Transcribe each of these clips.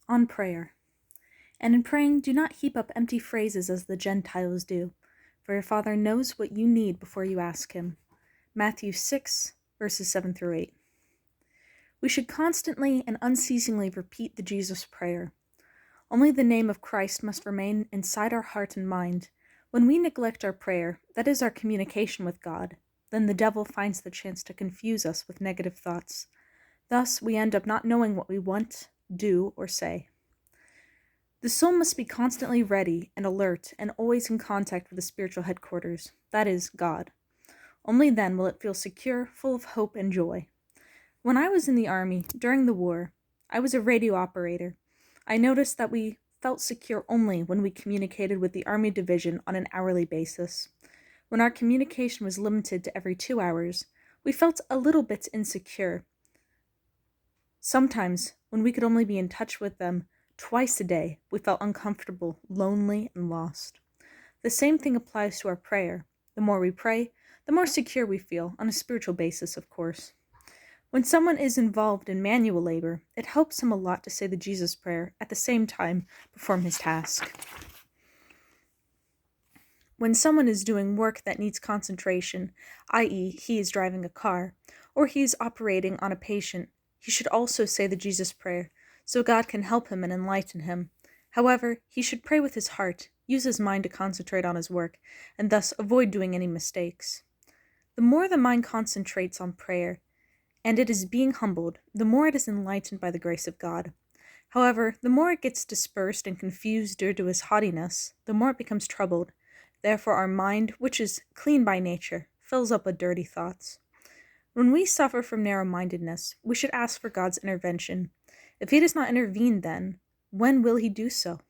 On prayer. And in praying, do not heap up empty phrases as the Gentiles do, for your Father knows what you need before you ask him. Matthew 6, verses 7 through 8. We should constantly and unceasingly repeat the Jesus prayer. Only the name of Christ must remain inside our heart and mind. When we neglect our prayer, that is our communication with God, then the devil finds the chance to confuse us with negative thoughts. Thus, we end up not knowing what we want, do, or say. The soul must be constantly ready and alert and always in contact with the spiritual headquarters, that is, God. Only then will it feel secure, full of hope and joy. When I was in the Army, during the war, I was a radio operator. I noticed that we felt secure only when we communicated with the Army Division on an hourly basis. When our communication was limited to every 2 hours, we felt a little bit insecure. Sometimes, when we could only be in touch with them twice a day, we felt uncomfortable, lonely, and lost. The same thing applies to our prayer. The more we pray, the more secure we feel, on a spiritual basis, of course. When someone is involved in manual labor, it helps him a lot to say the Jesus prayer at the same time perform his task. When someone is doing work that needs concentration, i.e., he is driving a car, or he is operating on a patient, he should also say the Jesus prayer, so God can help him and enlighten him. However, he should pray with his heart, use his mind to concentrate on his work, and thus avoid doing any mistakes. The more the mind concentrates on prayer, and it is being humbled, the more it is enlightened by the grace of God. However, the more it gets dispersed and confused due to his haughtiness, the more it becomes troubled. Therefore our mind, which is clean by nature, fills up with dirty thoughts. When we suffer from narrow-mindedness, we should ask for God's intervention. If he does not intervene then, when will he do so?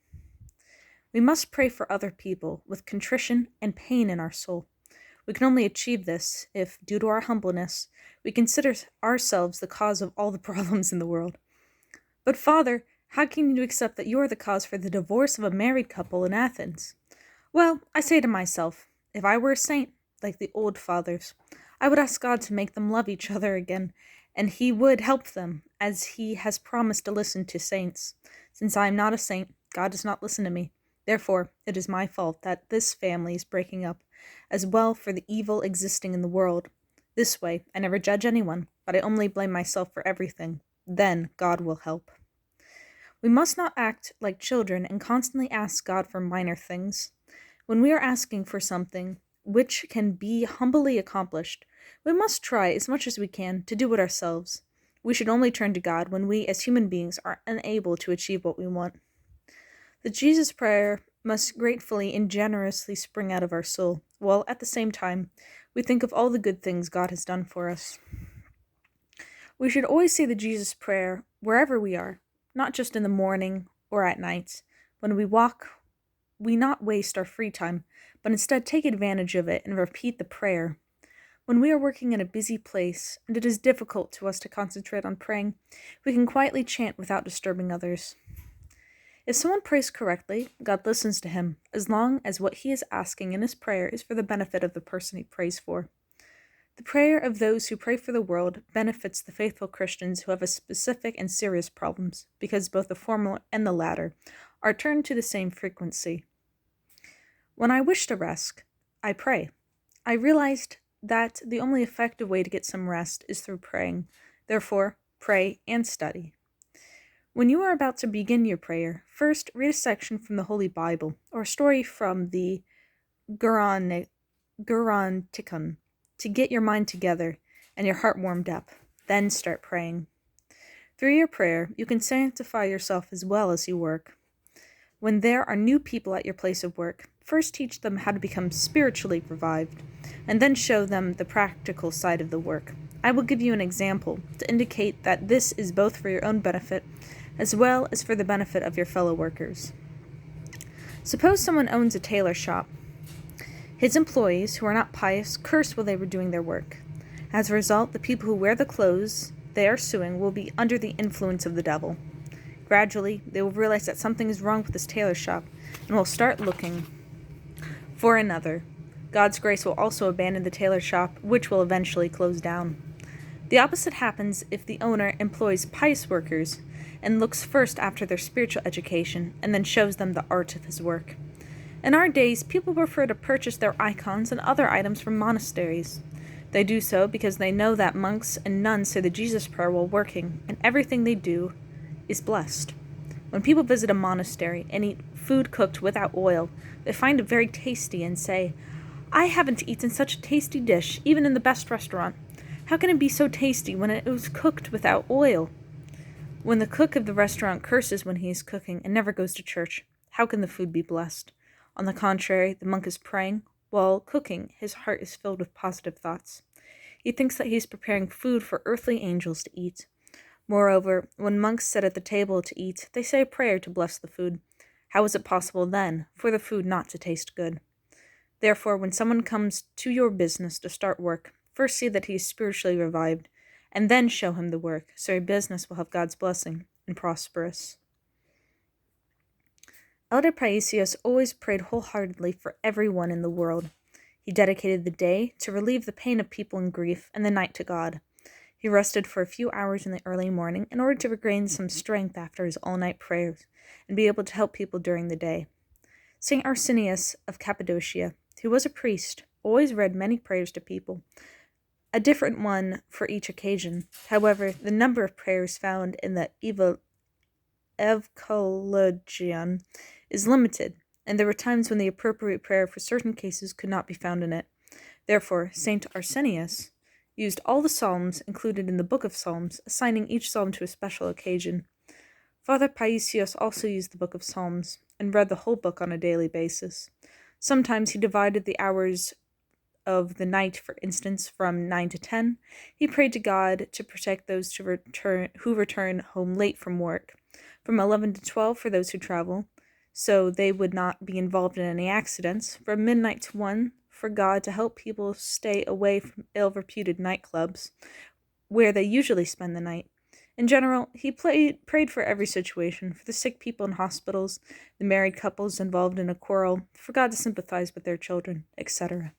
We must pray for other people with contrition and pain in our soul. We can only achieve this if, due to our humbleness, we consider ourselves the cause of all the problems in the world. But Father, how can you accept that you are the cause for the divorce of a married couple in Athens? Well, I say to myself, if I were a saint, like the old fathers, I would ask God to make them love each other again, and he would help them, as he has promised to listen to saints. Since I am not a saint, God does not listen to me. Therefore, it is my fault that this family is breaking up, as well for the evil existing in the world. This way, I never judge anyone, but I only blame myself for everything. Then God will help. We must not act like children and constantly ask God for minor things. When we are asking for something which can be humbly accomplished, we must try as much as we can to do it ourselves. We should only turn to God when we, as human beings, are unable to achieve what we want. The Jesus prayer must gratefully and generously spring out of our soul, while at the same time, we think of all the good things God has done for us. We should always say the Jesus prayer wherever we are, not just in the morning or at night. When we walk, we not waste our free time, but instead take advantage of it and repeat the prayer. When we are working in a busy place, and it is difficult to us to concentrate on praying, we can quietly chant without disturbing others. If someone prays correctly, God listens to him, as long as what he is asking in his prayer is for the benefit of the person he prays for. The prayer of those who pray for the world benefits the faithful Christians who have a specific and serious problems, because both the former and the latter are turned to the same frequency. When I wish to rest, I pray. I realized that the only effective way to get some rest is through praying. Therefore, pray and study. When you are about to begin your prayer, first read a section from the Holy Bible or a story from the Grammaticon to get your mind together and your heart warmed up. Then start praying. Through your prayer, you can sanctify yourself as well as you work. When there are new people at your place of work, first teach them how to become spiritually revived, and then show them the practical side of the work. I will give you an example to indicate that this is both for your own benefit as well as for the benefit of your fellow workers. Suppose someone owns a tailor shop. His employees, who are not pious, curse while they were doing their work. As a result, the people who wear the clothes they are suing will be under the influence of the devil. Gradually, they will realize that something is wrong with this tailor shop and will start looking for another. God's grace will also abandon the tailor shop, which will eventually close down. The opposite happens if the owner employs pious workers and looks first after their spiritual education and then shows them the art of his work. In our days, people prefer to purchase their icons and other items from monasteries. They do so because they know that monks and nuns say the Jesus prayer while working, and everything they do is blessed. When people visit a monastery and eat food cooked without oil, they find it very tasty and say, "I haven't eaten such a tasty dish, even in the best restaurant. How can it be so tasty when it was cooked without oil?" When the cook of the restaurant curses when he is cooking and never goes to church, how can the food be blessed? On the contrary, the monk is praying. While cooking, his heart is filled with positive thoughts. He thinks that he is preparing food for earthly angels to eat. Moreover, when monks sit at the table to eat, they say a prayer to bless the food. How is it possible, then, for the food not to taste good? Therefore, when someone comes to your business to start work, first see that he is spiritually revived, and then show him the work, so your business will have God's blessing and prosperous. Elder Paicios always prayed wholeheartedly for everyone in the world. He dedicated the day to relieve the pain of people in grief and the night to God. He rested for a few hours in the early morning in order to regain some strength after his all-night prayers and be able to help people during the day. St. Arsenius of Cappadocia, who was a priest, always read many prayers to people, a different one for each occasion. However, the number of prayers found in the Evangelion is limited, and there were times when the appropriate prayer for certain cases could not be found in it. Therefore, St. Arsenius used all the psalms included in the Book of Psalms, assigning each psalm to a special occasion. Father Paicios also used the Book of Psalms and read the whole book on a daily basis. Sometimes he divided the hours of the night, for instance, from 9 to 10. He prayed to God to protect those who return home late from work, from 11 to 12 for those who travel, so they would not be involved in any accidents, from midnight to 1 for God to help people stay away from ill-reputed nightclubs, where they usually spend the night. In general, he prayed for every situation, for the sick people in hospitals, the married couples involved in a quarrel, for God to sympathize with their children, etc.